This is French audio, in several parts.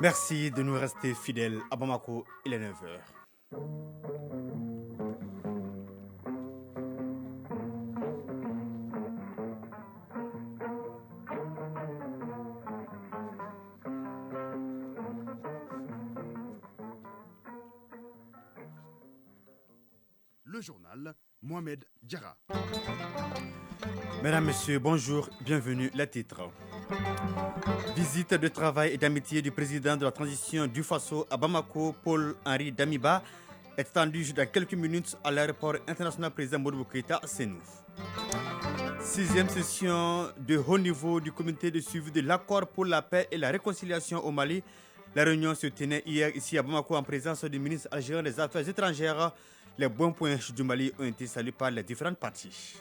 Merci de nous rester fidèles. À Bamako, il est 9 heures. Le journal Mohamed Diarra. Mesdames, Messieurs, bonjour, bienvenue. Les titres. Visite de travail et d'amitié du président de la transition du Faso à Bamako, Paul-Henri Damiba, est attendu dans quelques minutes à l'aéroport international président Modibo Keïta à Sénouf. Sixième session de haut niveau du comité de suivi de l'accord pour la paix et la réconciliation au Mali. La réunion se tenait hier ici à Bamako en présence du ministre algérien des Affaires étrangères. Les bons points du Mali ont été salués par les différentes parties.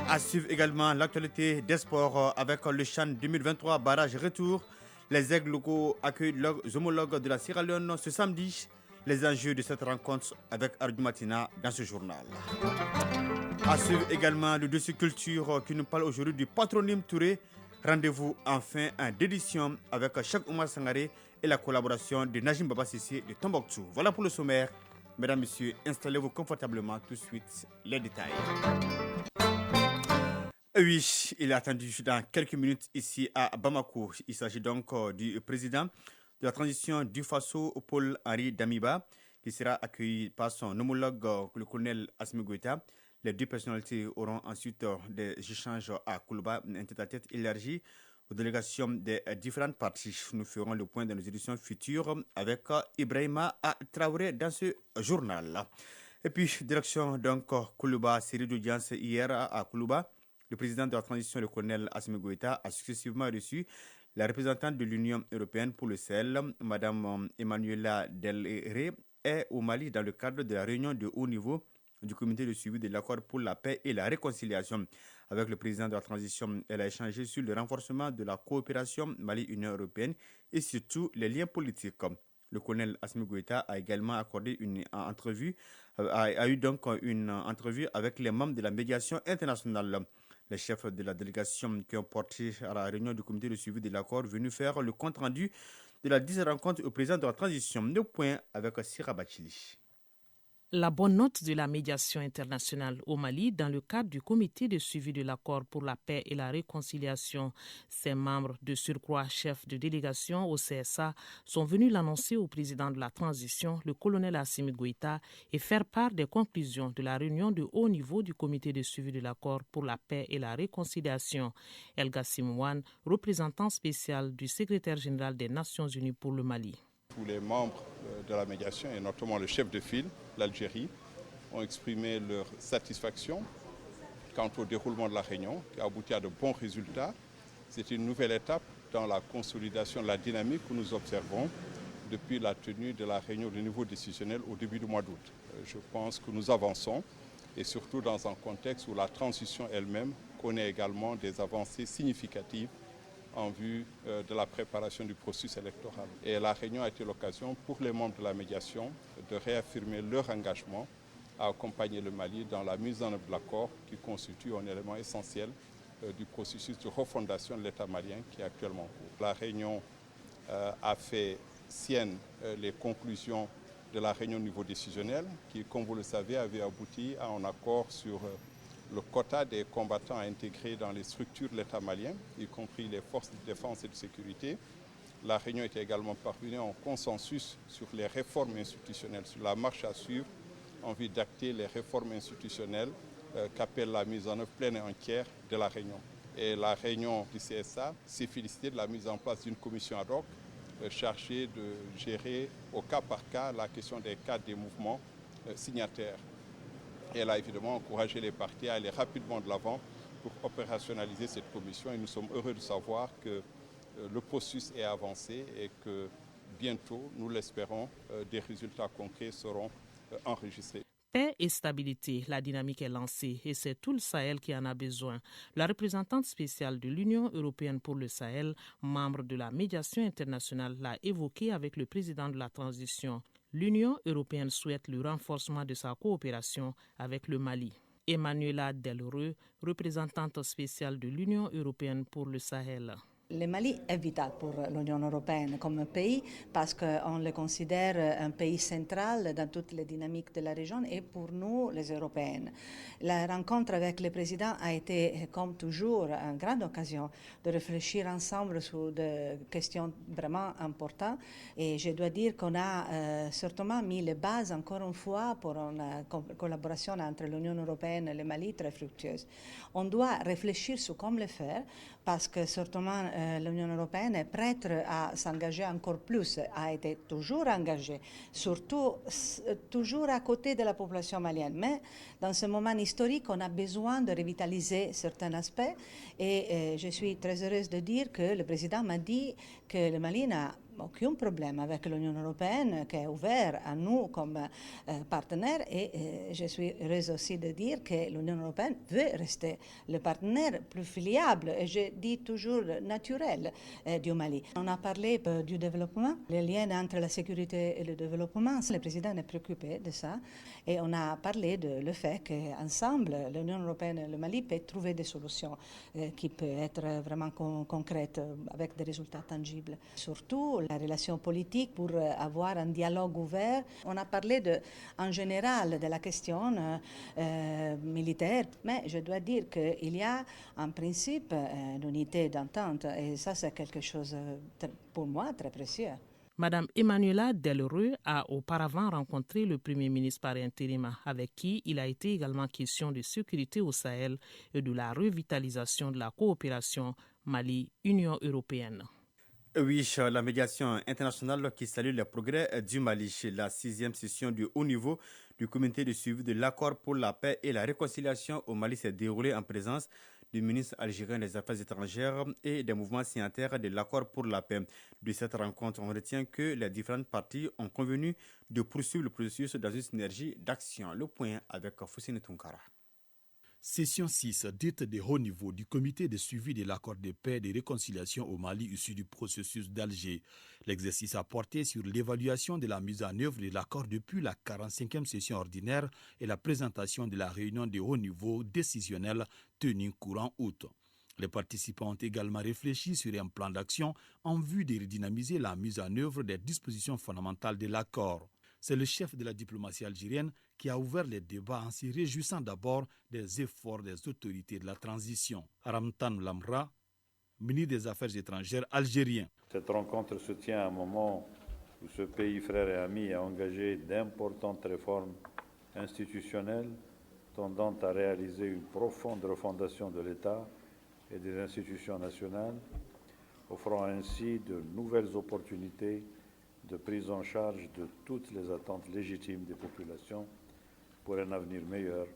À suivre également l'actualité des sports avec le CHAN 2023 barrage retour. Les aigles locaux accueillent leurs homologues de la Sierra Leone ce samedi. Les enjeux de cette rencontre avec Ardou Matina dans ce journal. À suivre également le dossier culture qui nous parle aujourd'hui du patronyme Touré. Rendez-vous enfin en dédition avec Cheikh Oumar Sangaré et la collaboration de Najim Baba Sissi de Tombouctou. Voilà pour le sommaire. Mesdames, Messieurs, installez-vous confortablement. Tout de suite, les détails. Oui, il est attendu dans quelques minutes ici à Bamako. Il s'agit donc du président de la transition du Faso, Paul-Henri Damiba, qui sera accueilli par son homologue, le colonel Assimi Goïta. Les deux personnalités auront ensuite des échanges à Koulouba, un tête-à-tête élargi aux délégations des différentes parties. Nous ferons le point dans nos éditions futures avec Ibrahima Traoré dans ce journal. Et puis, direction donc Koulouba, série d'audience hier à Koulouba. Le président de la transition, le colonel Assimi Goïta, a successivement reçu la représentante de l'Union européenne pour le Sahel, Mme Emmanuela Delré, est au Mali dans le cadre de la réunion de haut niveau du comité de suivi de l'accord pour la paix et la réconciliation. Avec le président de la transition, elle a échangé sur le renforcement de la coopération Mali-Union européenne et surtout les liens politiques. Le colonel Assimi Goïta a également accordé une entrevue, a eu donc une entrevue avec les membres de la médiation internationale. Les chefs de la délégation qui ont porté à la réunion du comité de suivi de l'accord venu faire le compte-rendu de la 10e rencontre au président de la transition. Nos points avec Sira Bachili. La bonne note de la médiation internationale au Mali dans le cadre du comité de suivi de l'accord pour la paix et la réconciliation. Ses membres, de surcroît chefs de délégation au CSA, sont venus l'annoncer au président de la transition, le colonel Assimi Goïta, et faire part des conclusions de la réunion de haut niveau du comité de suivi de l'accord pour la paix et la réconciliation. El Gassim Wan, représentant spécial du secrétaire général des Nations Unies pour le Mali. Tous les membres de la médiation, et notamment le chef de file, l'Algérie, ont exprimé leur satisfaction quant au déroulement de la réunion, qui a abouti à de bons résultats. C'est une nouvelle étape dans la consolidation de la dynamique que nous observons depuis la tenue de la réunion de niveau décisionnel au début du mois d'août. Je pense que nous avançons, et surtout dans un contexte où la transition elle-même connaît également des avancées significatives en vue de la préparation du processus électoral. Et la réunion a été l'occasion pour les membres de la médiation de réaffirmer leur engagement à accompagner le Mali dans la mise en œuvre de l'accord qui constitue un élément essentiel du processus de refondation de l'État malien qui est actuellement en cours. La réunion a fait sienne les conclusions de la réunion au niveau décisionnel qui, comme vous le savez, avait abouti à un accord sur le quota des combattants à intégrer dans les structures de l'État malien, y compris les forces de défense et de sécurité. La réunion était également parvenue en consensus sur les réformes institutionnelles, sur la marche à suivre en vue d'acter les réformes institutionnelles qu'appelle la mise en œuvre pleine et entière de la réunion. Et la réunion du CSA s'est félicitée de la mise en place d'une commission ad hoc chargée de gérer au cas par cas la question des cadres des mouvements signataires. Et elle a évidemment encouragé les partis à aller rapidement de l'avant pour opérationnaliser cette commission. Et nous sommes heureux de savoir que le processus est avancé et que bientôt, nous l'espérons, des résultats concrets seront enregistrés. Paix et stabilité, la dynamique est lancée et c'est tout le Sahel qui en a besoin. La représentante spéciale de l'Union européenne pour le Sahel, membre de la médiation internationale, l'a évoqué avec le président de la transition. L'Union européenne souhaite le renforcement de sa coopération avec le Mali. Emmanuela Delreux, représentante spéciale de l'Union européenne pour le Sahel. Le Mali est vital pour l'Union européenne comme pays parce qu'on le considère un pays central dans toutes les dynamiques de la région et pour nous, les Européennes. La rencontre avec le président a été, comme toujours, une grande occasion de réfléchir ensemble sur des questions vraiment importantes. Et je dois dire qu'on a certainement mis les bases, encore une fois, pour une collaboration entre l'Union européenne et le Mali très fructueuse. On doit réfléchir sur comment le faire parce que certainement l'Union européenne est prête à s'engager encore plus, a été toujours engagée, surtout toujours à côté de la population malienne. Mais dans ce moment historique, on a besoin de revitaliser certains aspects et je suis très heureuse de dire que le président m'a dit que le Mali n'a aucun problème avec l'Union européenne qui est ouverte à nous comme partenaire et je suis heureuse aussi de dire que l'Union européenne veut rester le partenaire plus fiable et je dis toujours naturel du Mali. On a parlé du développement, les liens entre la sécurité et le développement. Le président est préoccupé de ça et on a parlé de le fait qu'ensemble, l'Union européenne et le Mali peuvent trouver des solutions qui peuvent être vraiment concrètes avec des résultats tangibles. Surtout, la relation politique pour avoir un dialogue ouvert. On a parlé en général de la question militaire, mais je dois dire qu'il y a en principe une unité d'entente et ça c'est quelque chose pour moi très précieux. Madame Emmanuela Delreux a auparavant rencontré le Premier ministre par intérim avec qui il a été également question de sécurité au Sahel et de la revitalisation de la coopération Mali-Union européenne. Oui, la médiation internationale qui salue les progrès du Mali. La 6e session du haut niveau du comité de suivi de l'accord pour la paix et la réconciliation au Mali s'est déroulée en présence du ministre algérien des Affaires étrangères et des mouvements signataires de l'accord pour la paix. De cette rencontre, on retient que les différentes parties ont convenu de poursuivre le processus dans une synergie d'action. Le point avec Foussine Tounkara. Session 6, dite de haut niveau du comité de suivi de l'accord de paix et de réconciliation au Mali issu du processus d'Alger. L'exercice a porté sur l'évaluation de la mise en œuvre de l'accord depuis la 45e session ordinaire et la présentation de la réunion de haut niveau décisionnelle tenue courant août. Les participants ont également réfléchi sur un plan d'action en vue de redynamiser la mise en œuvre des dispositions fondamentales de l'accord. C'est le chef de la diplomatie algérienne qui a ouvert les débats en se réjouissant d'abord des efforts des autorités de la transition. Ramtan Lamra, ministre des Affaires étrangères algérien. Cette rencontre se tient à un moment où ce pays frère et ami a engagé d'importantes réformes institutionnelles tendant à réaliser une profonde refondation de l'État et des institutions nationales, offrant ainsi de nouvelles opportunités de prise en charge de toutes les attentes légitimes des populations pour un avenir meilleur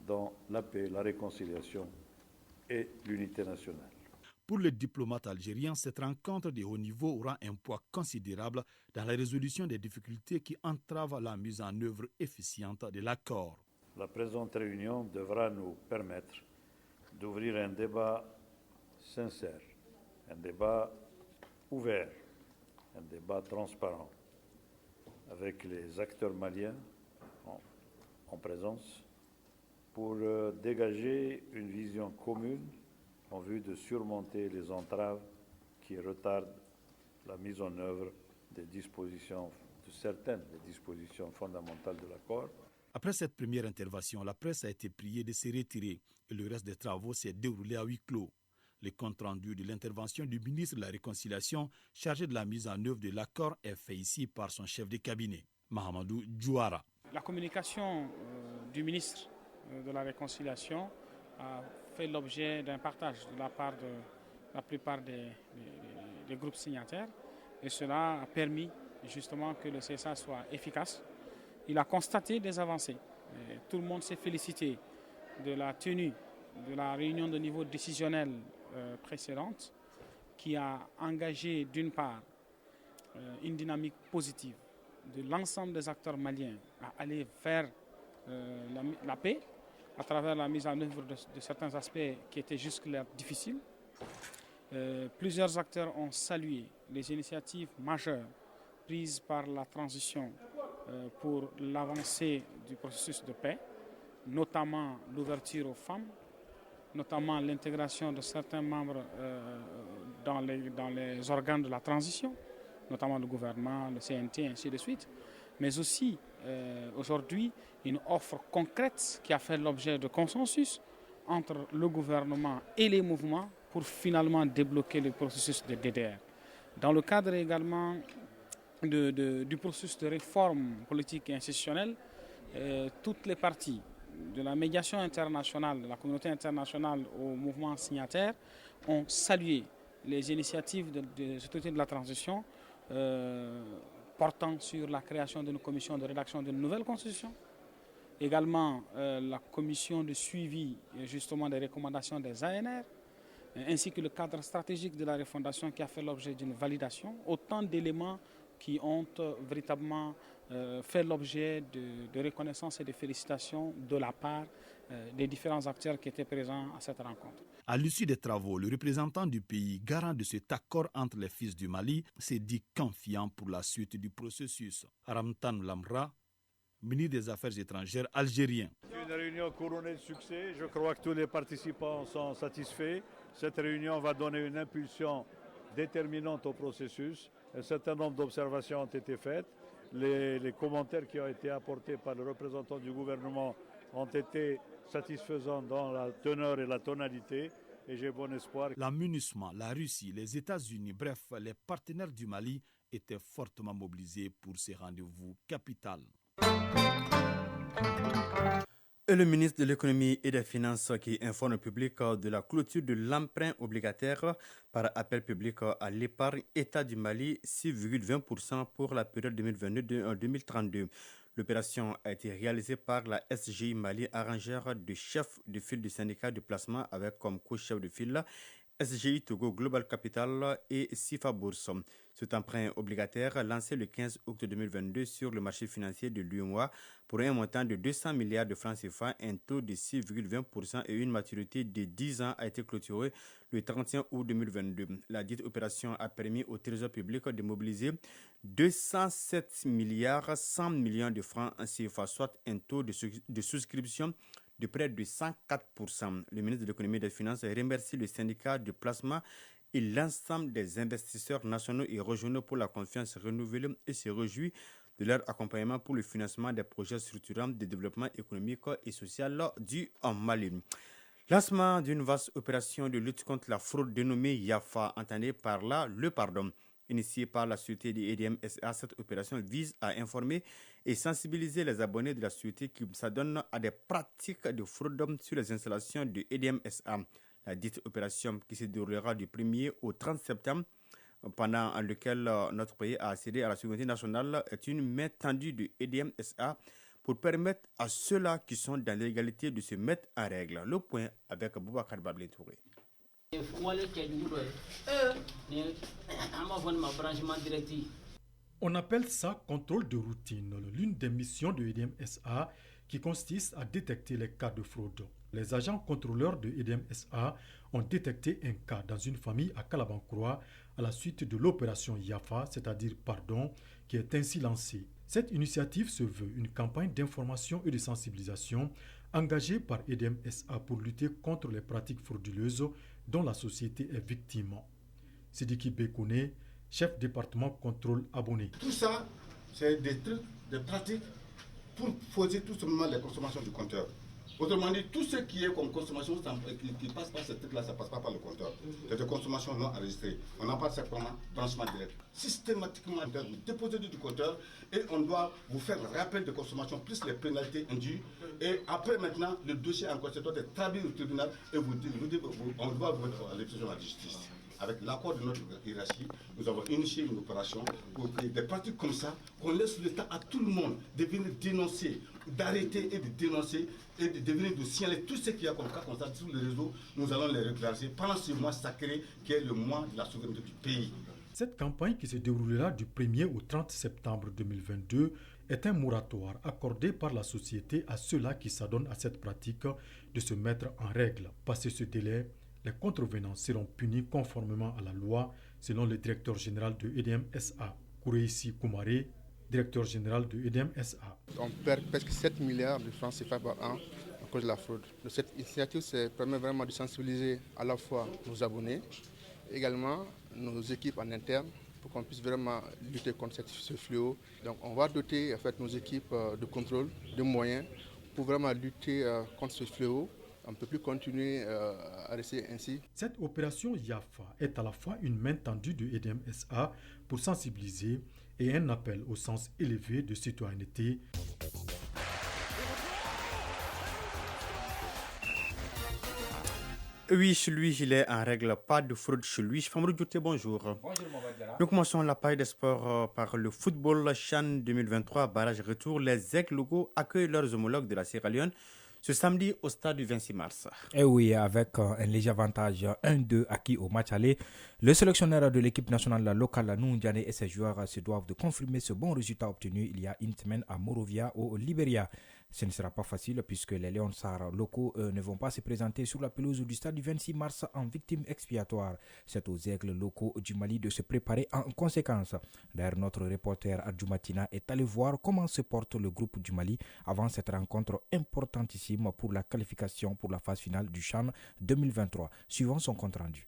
dans la paix, la réconciliation et l'unité nationale. Pour le diplomate algérien, cette rencontre de haut niveau aura un poids considérable dans la résolution des difficultés qui entravent la mise en œuvre efficiente de l'accord. La présente réunion devra nous permettre d'ouvrir un débat sincère, un débat ouvert, un débat transparent avec les acteurs maliens en présence pour dégager une vision commune en vue de surmonter les entraves qui retardent la mise en œuvre de certaines des dispositions fondamentales de l'accord. Après cette première intervention, la presse a été priée de se retirer et le reste des travaux s'est déroulé à huis clos. Le compte-rendu de l'intervention du ministre de la Réconciliation chargé de la mise en œuvre de l'accord est fait ici par son chef de cabinet, Mahamadou Djouara. La communication du ministre de la Réconciliation a fait l'objet d'un partage de la part de la plupart des groupes signataires et cela a permis justement que le CSA soit efficace. Il a constaté des avancées. Et tout le monde s'est félicité de la tenue de la réunion de niveau décisionnel précédente qui a engagé d'une part une dynamique positive de l'ensemble des acteurs maliens à aller vers la paix à travers la mise en œuvre de certains aspects qui étaient jusque-là difficiles. Plusieurs acteurs ont salué les initiatives majeures prises par la transition pour l'avancée du processus de paix, notamment l'ouverture aux femmes, notamment l'intégration de certains membres dans les organes de la transition, notamment le gouvernement, le CNT, et ainsi de suite, mais aussi aujourd'hui une offre concrète qui a fait l'objet de consensus entre le gouvernement et les mouvements pour finalement débloquer le processus de DDR. Dans le cadre également du processus de réforme politique et institutionnelle, toutes les parties, de la médiation internationale, de la communauté internationale au mouvement signataire, ont salué les initiatives des autorités de la transition portant sur la création d'une commission de rédaction d'une nouvelle constitution. Également la commission de suivi justement des recommandations des ANR, ainsi que le cadre stratégique de la refondation qui a fait l'objet d'une validation. Autant d'éléments qui ont véritablement fait l'objet de reconnaissance et de félicitations de la part des différents acteurs qui étaient présents à cette rencontre. À l'issue des travaux, le représentant du pays, garant de cet accord entre les fils du Mali, s'est dit confiant pour la suite du processus. Ramtan Lamra, ministre des Affaires étrangères algérien. Une réunion couronnée de succès. Je crois que tous les participants sont satisfaits. Cette réunion va donner une impulsion déterminante au processus. Un certain nombre d'observations ont été faites. Les commentaires qui ont été apportés par le représentant du gouvernement ont été satisfaisants dans la teneur et la tonalité. Et j'ai bon espoir. La MINUSMA, la Russie, les États-Unis, bref, les partenaires du Mali étaient fortement mobilisés pour ces rendez-vous capitaux. Et le ministre de l'économie et des finances qui informe le public de la clôture de l'emprunt obligataire par appel public à l'épargne État du Mali, 6,20% pour la période 2022-2032. L'opération a été réalisée par la SGI Mali, arrangeur de chef de file du syndicat de placement avec comme co-chef de file SGI Togo Global Capital et SIFA Bourse. Cet emprunt obligataire lancé le 15 août 2022 sur le marché financier de l'UEMOA pour un montant de 200 milliards de francs CFA, un taux de 6,20% et une maturité de 10 ans a été clôturé le 31 août 2022. La dite opération a permis au Trésor public de mobiliser 207 milliards 100 millions de francs CFA, soit un taux de souscription de près de 104%. Le ministre de l'économie et des finances remercie le syndicat de placement et l'ensemble des investisseurs nationaux et régionaux pour la confiance renouvelée et se réjouit de leur accompagnement pour le financement des projets structurants de développement économique et social du Mali. Lancement d'une vaste opération de lutte contre la fraude dénommée YAFA, entendez par là le pardon. Initiée par la société de EDM SA, cette opération vise à informer et sensibiliser les abonnés de la société qui s'adonnent à des pratiques de fraude sur les installations de EDM SA. La dite opération qui se déroulera du 1er au 30 septembre, pendant lequel notre pays a accédé à la souveraineté nationale, est une main tendue de EDM SA pour permettre à ceux-là qui sont dans l'égalité de se mettre en règle. Le point avec Boubacar Bablé Touré. On appelle ça contrôle de routine, l'une des missions de EDM SA qui consiste à détecter les cas de fraude. Les agents contrôleurs de EDM SA ont détecté un cas dans une famille à Kalabankroa à la suite de l'opération YAFA, c'est-à-dire pardon, qui est ainsi lancée. Cette initiative se veut une campagne d'information et de sensibilisation engagée par EDM SA pour lutter contre les pratiques frauduleuses dont la société est victime. Sidiki Bekone, chef département contrôle abonné. Tout ça, c'est des trucs, des pratiques pour poser tout simplement les consommations du compteur. Autrement dit, tout ce qui est comme consommation qui passe par ce truc-là, ça ne passe pas par le compteur. C'est des consommations non enregistrées. On en parle simplement branchement direct. Systématiquement, vous déposez du compteur et on doit vous faire le rappel de consommation plus les pénalités indues. Et après maintenant, le dossier en question doit être traduit au tribunal et on doit vous mettre à l'exécution de la justice. Avec l'accord de notre hiérarchie, nous avons initié une opération pour que des pratiques comme ça, qu'on laisse le temps à tout le monde de venir dénoncer, d'arrêter et de dénoncer et de venir de signaler tout ce qu'il y a comme cas comme ça sur les réseaux. Nous allons les régulariser pendant ce mois sacré qui est le mois de la souveraineté du pays. Cette campagne qui se déroulera du 1er au 30 septembre 2022 est un moratoire accordé par la société à ceux-là qui s'adonnent à cette pratique de se mettre en règle. Passé ce délai, les contrevenants seront punis conformément à la loi, selon le directeur général de EDM SA, Koureissi Koumaré, directeur général de EDM SA. On perd presque 7 milliards de francs CFA par an cause de la fraude. Cette initiative permet vraiment de sensibiliser à la fois nos abonnés, Également, nos équipes en interne, pour qu'on puisse vraiment lutter contre ce fléau. Donc on va doter en fait, nos équipes de contrôle, de moyens, pour vraiment lutter contre ce fléau. On ne peut plus continuer à rester ainsi. Cette opération Yafa est à la fois une main tendue de EDMSA pour sensibiliser et un appel au sens élevé de citoyenneté. Oui, chez lui, il est en règle, pas de fraude chez lui. Famoudou Djouté, bonjour. Bonjour, Mabadjara. Nous commençons la page des sports par le football CHAN 2023, barrage retour. Les Aigles Logos accueillent leurs homologues de la Sierra Leone ce samedi au stade du 26 mars. Et oui, avec un léger avantage 1-2 acquis au match aller, le sélectionneur de l'équipe nationale locale, Noundiane, et ses joueurs se doivent de confirmer ce bon résultat obtenu il y a une semaine à Monrovia au Libéria. Ce ne sera pas facile puisque les Léonsars locaux ne vont pas se présenter sur la pelouse du stade du 26 mars en victime expiatoire. C'est aux Aigles locaux du Mali de se préparer en conséquence. D'ailleurs, notre reporter Adjoumatina est allé voir comment se porte le groupe du Mali avant cette rencontre importantissime pour la qualification pour la phase finale du CHAN 2023. Suivant son compte rendu.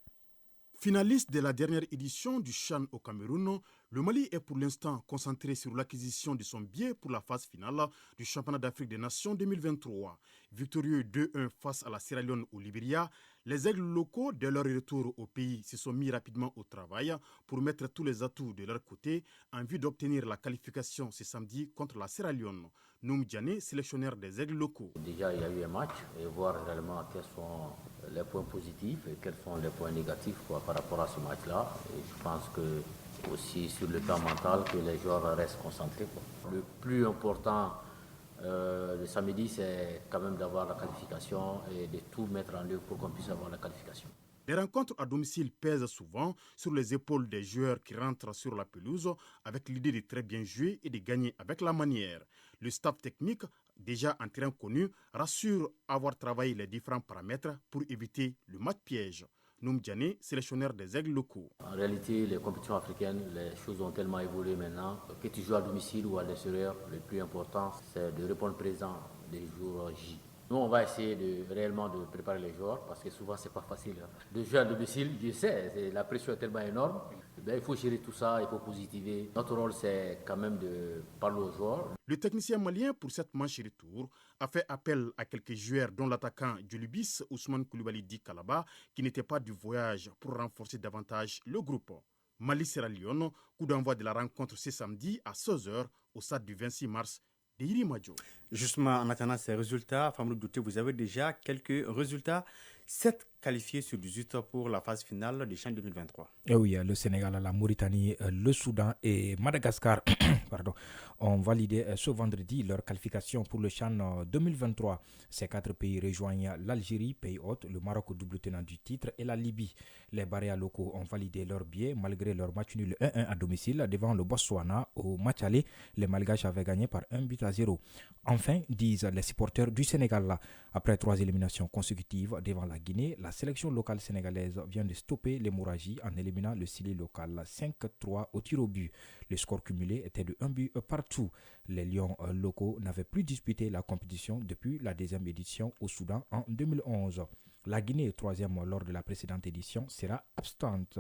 Finaliste de la dernière édition du CHAN au Cameroun, le Mali est pour l'instant concentré sur l'acquisition de son billet pour la phase finale du Championnat d'Afrique des Nations 2023. Victorieux 2-1 face à la Sierra Leone au Libéria, les Aigles locaux, dès leur retour au pays, se sont mis rapidement au travail pour mettre tous les atouts de leur côté en vue d'obtenir la qualification ce samedi contre la Sierra Leone. Noum Diané, sélectionneur des Aigles locaux. Déjà, il y a eu un match et voir réellement quels sont les points positifs et quels sont les points négatifs par rapport à ce match-là. Et je pense que aussi sur le plan mental, que les joueurs restent concentrés. Le plus important le samedi, c'est quand même d'avoir la qualification et de tout mettre en œuvre pour qu'on puisse avoir la qualification. Les rencontres à domicile pèsent souvent sur les épaules des joueurs qui rentrent sur la pelouse avec l'idée de très bien jouer et de gagner avec la manière. Le staff technique, déjà en terrain connu, rassure avoir travaillé les différents paramètres pour éviter le match piège. Noum Diané, sélectionneur des Aigles locaux. En réalité, les compétitions africaines, les choses ont tellement évolué maintenant que tu joues à domicile ou à l'extérieur, le plus important, c'est de répondre présent des jours J. Nous, on va essayer réellement de préparer les joueurs parce que souvent, c'est pas facile de jouer à domicile. Je sais, la pression est tellement énorme. Il faut gérer tout ça, il faut positiver. Notre rôle, c'est quand même de parler aux joueurs. Le technicien malien, pour cette manche retour, a fait appel à quelques joueurs, dont l'attaquant Djolibis Ousmane Koulibaly Di Kalaba, qui n'était pas du voyage pour renforcer davantage le groupe. Mali-Sierra Leone, coup d'envoi de la rencontre ce samedi à 16h au stade du 26 mars. Justement, en attendant ces résultats, Famoudou Douté, vous avez déjà quelques résultats. 7 qualifiés sur 18 pour la phase finale du CHAN 2023. Et oui, le Sénégal, la Mauritanie, le Soudan et Madagascar ont validé ce vendredi leur qualification pour le CHAN 2023. Ces 4 pays rejoignent l'Algérie, pays hôte, le Maroc, double tenant du titre, et la Libye. Les Baréas locaux ont validé leur billet malgré leur match nul 1-1 à domicile devant le Botswana. Au match aller, les Malgaches avaient gagné par 1-0. Enfin, disent les supporters du Sénégal, après 3 éliminations consécutives devant la Guinée, la sélection locale sénégalaise vient de stopper l'hémorragie en éliminant le Chili local 5-3 au tir au but. Le score cumulé était de 1 but partout. Les Lions locaux n'avaient plus disputé la compétition depuis la deuxième édition au Soudan en 2011. La Guinée, troisième lors de la précédente édition, sera absente.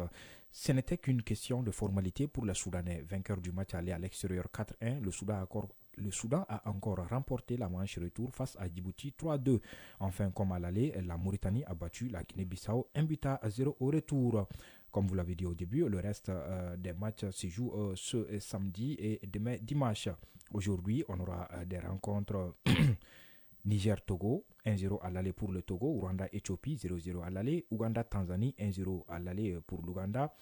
Ce n'était qu'une question de formalité pour les Soudanais. Vainqueur du match aller à l'extérieur 4-1, le Soudan a encore remporté la manche retour face à Djibouti 3-2. Enfin, comme à l'aller, la Mauritanie a battu la Guinée-Bissau 1-0 au retour. Comme vous l'avez dit au début, le reste des matchs se joue ce samedi et demain dimanche. Aujourd'hui, on aura des rencontres Niger-Togo, 1-0 à l'aller pour le Togo, Rwanda-Éthiopie, 0-0 à l'aller, Ouganda-Tanzanie, 1-0 à l'aller pour l'Ouganda,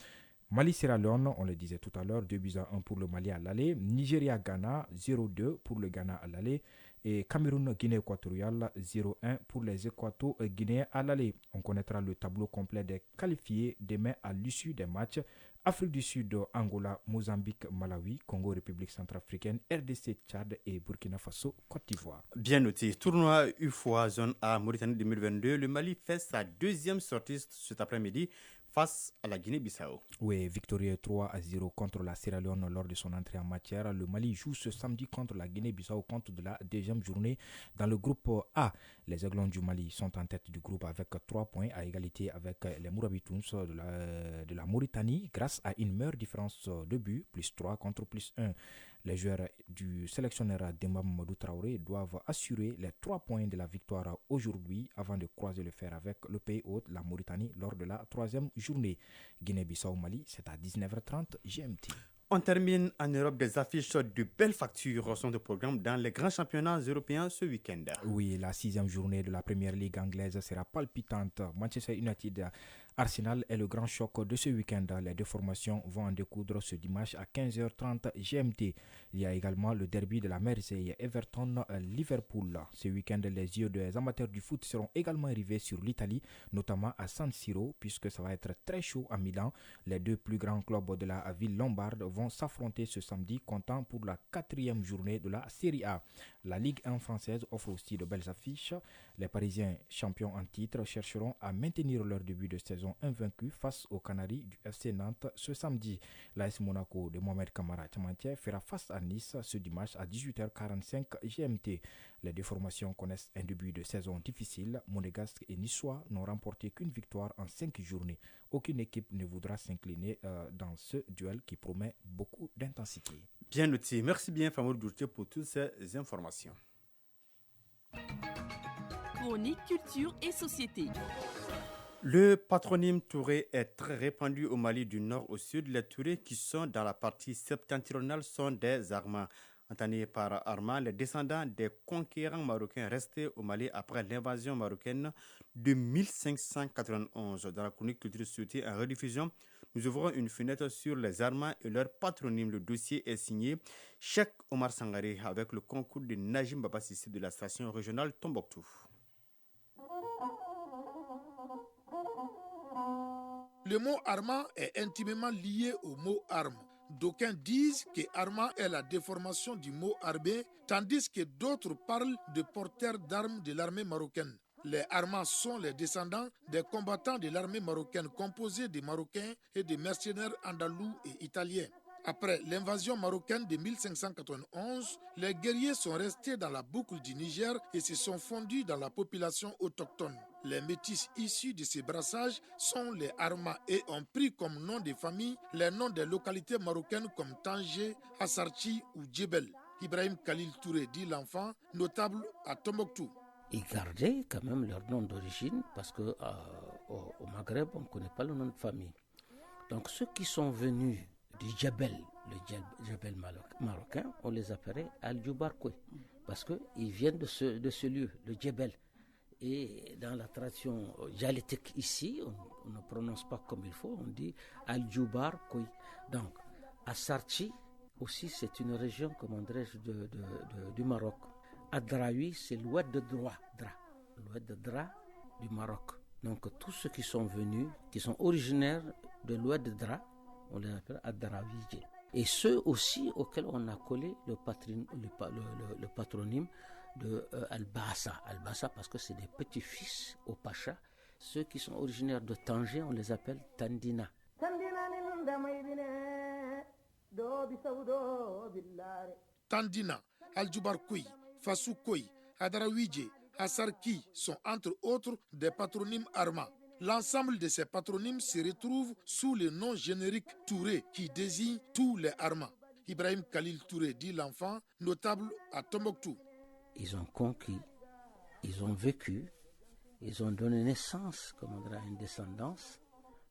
Mali-Sierra Leone, on le disait tout à l'heure, 2-1 pour le Mali à l'aller, Nigeria-Ghana, 0-2 pour le Ghana à l'aller, et Cameroun-Guinée équatoriale, 0-1 pour les Équato-Guinéens à l'aller. On connaîtra le tableau complet des qualifiés demain à l'issue des matchs. Afrique du Sud, Angola, Mozambique, Malawi, Congo, République centrafricaine, RDC, Tchad et Burkina Faso, Côte d'Ivoire. Bien noté. Tournoi UFOA Zone A Mauritanie 2022. Le Mali fait sa deuxième sortie cet après-midi face à la Guinée-Bissau. Oui, victorieux 3-0 contre la Sierra Leone lors de son entrée en matière. Le Mali joue ce samedi contre la Guinée-Bissau au compte de la deuxième journée dans le groupe A. Les Aiglons du Mali sont en tête du groupe avec 3 points à égalité avec les Mourabitouns de la Mauritanie grâce à une meilleure différence de but, plus 3 contre plus 1. Les joueurs du sélectionneur Demba Mamadou Traoré doivent assurer les 3 points de la victoire aujourd'hui avant de croiser le fer avec le pays hôte, la Mauritanie, lors de la troisième journée. Guinée-Bissau-Mali, c'est à 19h30 GMT. On termine en Europe. Des affiches de belles factures sont au programme dans les grands championnats européens ce week-end. Oui, la 6e journée de la Première Ligue anglaise sera palpitante. Manchester United Arsenal est le grand choc de ce week-end. Les deux formations vont en découdre ce dimanche à 15h30 GMT. Il y a également le derby de la Mersey, Everton-Liverpool. Ce week-end, les yeux des amateurs du foot seront également rivés sur l'Italie, notamment à San Siro, puisque ça va être très chaud à Milan. Les deux plus grands clubs de la ville lombarde vont s'affronter ce samedi, comptant pour la 4e journée de la Serie A. La Ligue 1 française offre aussi de belles affiches. Les Parisiens, champions en titre, chercheront à maintenir leur début de saison invaincu face aux Canaries du FC Nantes ce samedi. L'AS Monaco de Mohamed Kamara Tchamantier fera face à Nice ce dimanche à 18h45 GMT. Les deux formations connaissent un début de saison difficile. Monégasque et Niçois n'ont remporté qu'une victoire en 5 journées. Aucune équipe ne voudra s'incliner dans ce duel qui promet beaucoup d'intensité. Bien noté. Merci bien Famoud Dourtier pour toutes ces informations. Chronique culture et société. Le patronyme Touré est très répandu au Mali du nord au sud. Les Tourés qui sont dans la partie septentrionale sont des Armands. Entendus par Armands, les descendants des conquérants marocains restés au Mali après l'invasion marocaine de 1591. Dans la chronique culture et société en rediffusion, nous ouvrons une fenêtre sur les Armands et leur patronyme. Le dossier est signé Cheikh Omar Sangaré avec le concours de Najim Baba Sissi de la station régionale Tombouctou. Le mot Armand est intimement lié au mot arme. D'aucuns disent que Armand est la déformation du mot arbé, tandis que d'autres parlent de porteurs d'armes de l'armée marocaine. Les Armands sont les descendants des combattants de l'armée marocaine composés de Marocains et de mercenaires andalous et italiens. Après l'invasion marocaine de 1591, les guerriers sont restés dans la boucle du Niger et se sont fondus dans la population autochtone. Les métis issus de ces brassages sont les Armands et ont pris comme nom de famille les noms des localités marocaines comme Tanger, Assarchi ou Djebel. Ibrahim Khalil Touré dit l'enfant, notable à Tombouctou. Ils gardaient quand même leur nom d'origine parce qu'au Maghreb, on ne connaît pas le nom de famille. Donc ceux qui sont venus du Djebel, le Djebel marocain, on les appelait Al-Djoubarkoué parce qu'ils viennent de ce lieu, le Djebel. Et dans la tradition dialectique ici, on ne prononce pas comme il faut, on dit Al-Djoubarkoué. Donc, Assarchi aussi, c'est une région, comment dirais-je, du Maroc. Adraoui, c'est l'oued de Dra du Maroc. Donc, tous ceux qui sont venus, qui sont originaires de l'oued de Dra, on les appelle Adraoui. Et ceux aussi auxquels on a collé le patronyme de Al-Bassa. Al-Bassa parce que c'est des petits-fils au Pacha. Ceux qui sont originaires de Tanger, on les appelle Tandina. Tandina, Al-Djoubarkouy, Fassoukoui, Adaraouidje, Assarki sont entre autres des patronymes armands. L'ensemble de ces patronymes se retrouve sous le nom générique Touré qui désigne tous les Armands. Ibrahim Khalil Touré dit l'enfant, notable à Tombouctou. Ils ont conquis, ils ont vécu, ils ont donné naissance, comme on dirait, à une descendance.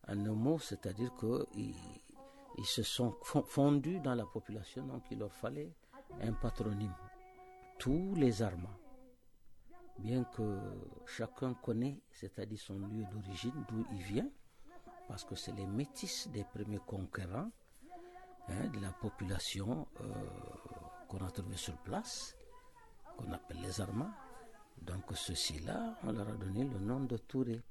En un mot, c'est-à-dire qu'ils se sont fondus dans la population, donc il leur fallait un patronyme. Tous les Armands, bien que chacun connaît, c'est-à-dire son lieu d'origine, d'où il vient, parce que c'est les métis des premiers conquérants de la population qu'on a trouvé sur place, qu'on appelle les Armands. Donc ceux-ci-là, on leur a donné le nom de Touré.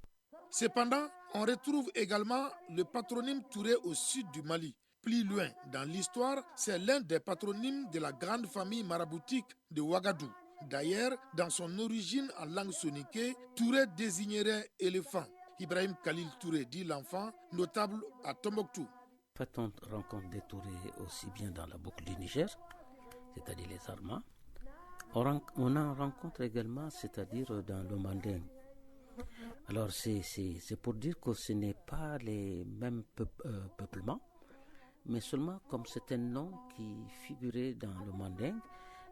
Cependant, on retrouve également le patronyme Touré au sud du Mali. Plus loin dans l'histoire, c'est l'un des patronymes de la grande famille maraboutique de Ouagadou. D'ailleurs, dans son origine en langue soniquée, Touré désignerait éléphant. Ibrahim Khalil Touré, dit l'enfant, notable à Tombouctou. En fait, on rencontre des Tourés aussi bien dans la boucle du Niger, c'est-à-dire les Armas. On en rencontre également, c'est-à-dire dans le Manding. Alors c'est pour dire que ce n'est pas les mêmes peuplements, mais seulement comme c'est un nom qui figurait dans le Manding,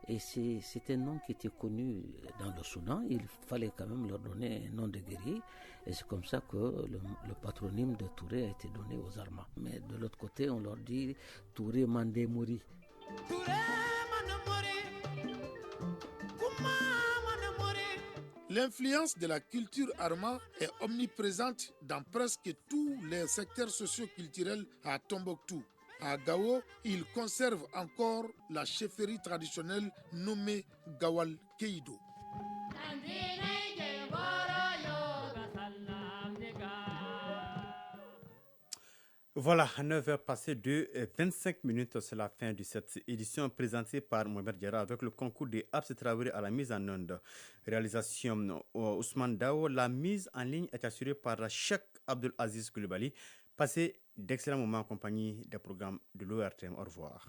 et c'est un nom qui était connu dans le Soudan, il fallait quand même leur donner un nom de guerrier, et c'est comme ça que le patronyme de Touré a été donné aux Armas. Mais de l'autre côté, on leur dit Touré Mandé Mouri. L'influence de la culture Arma est omniprésente dans presque tous les secteurs socio-culturels à Tombouctou. À Gao, il conserve encore la chefferie traditionnelle nommée Gawal Keido. Voilà, 9h passées de 25 minutes, c'est la fin de cette édition présentée par Mohamed Diarra avec le concours des Abs Traoré à la mise en onde. Réalisation Ousmane Dao, la mise en ligne est assurée par Cheikh Abdul Aziz Koulibaly. Passez d'excellents moments en compagnie des programmes de l'ORTM. Au revoir.